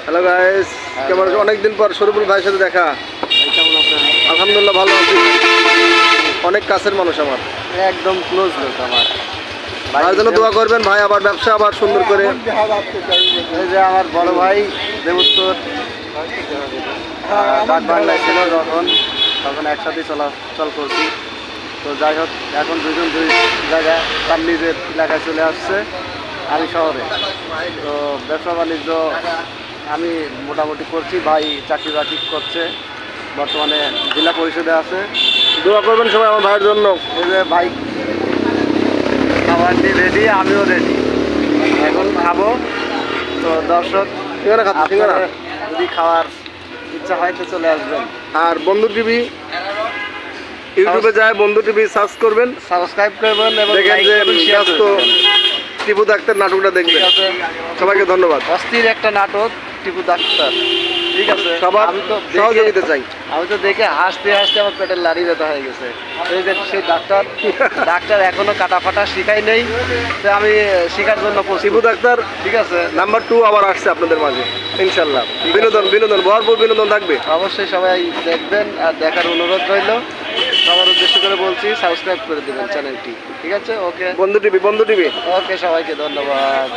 Hello guys, কেমন আছো? অনেকদিন পর শরীফুল ভাইয়ের সাথে দেখা। আলহামদুলিল্লাহ ভালো আছি। অনেক কাছের মানুষ আমার, একদম ক্লোজ লোক আমার। ভাইয়ের জন্য দোয়া করবেন। ভাই আবার ব্যবসা আবার সুন্দর করে। এই যে আমার বড় ভাই দেবুত্তর ডাক বাংলায় ছিল তখন একসাথেই চলাচল করছি। তো যাই হোক, এখন দুজন দুই জায়গায় তার নিজের এলাকায় চলে আসছে, আমি শহরে। তো ব্যবসা বাণিজ্য আমি মোটামুটি করছি, ভাই চাকরি বাকরি করছে, বর্তমানে জেলা পরিষদে আছে। দোয়া করবেন সবাই আমার ভাইয়ের জন্য। এই যে বাইক খাবার দিয়ে রেডি, আমিও রেডি, এখন খাবো। তো দর্শক ঠিকানা খাচ্ছি, ঠিকানা। আপনারা যদি খাওয়ার ইচ্ছা হয় তো চলে আসবেন। আর বন্ধু টিভি ইউটিউবে যায়, বন্ধু টিভি সার্চ করবেন, সাবস্ক্রাইব করবেন এবং দেখেন লাইক যে করবেন, শেয়ার ব্যস্ত করবেন। টিপু ডাক্তার নাটকটা দেখবেন। ঠিক আছে, সবাইকে ধন্যবাদ। অস্থির একটা নাটক টিপু ডাক্তার। ঠিক আছে, সবার আমি তো সহযোগিতা চাই। দেখে হাসতে হাসতে আমার পেটের লাড়ি ব্যথা হয়ে গেছে। এই যে সেই ডাক্তার এখনো কাটা ফাটা শিখাই নেই, তো আমি শেখার জন্য টিপু প্রস্তুত। ডাক্তার ঠিক আছে, নাম্বার 2 আবার আসছে আপনাদের মাঝে ইনশাল্লাহ। বিনোদন ভরপুর বিনোদন থাকবে। অবশ্যই সবাই দেখবেন, আর দেখার অনুরোধ রইল। সবার উদ্দেশ্য করে বলছি, সাবস্ক্রাইব করে দেবেন চ্যানেলটি। ঠিক আছে, ওকে বন্ধু টিভি ওকে, সবাইকে ধন্যবাদ।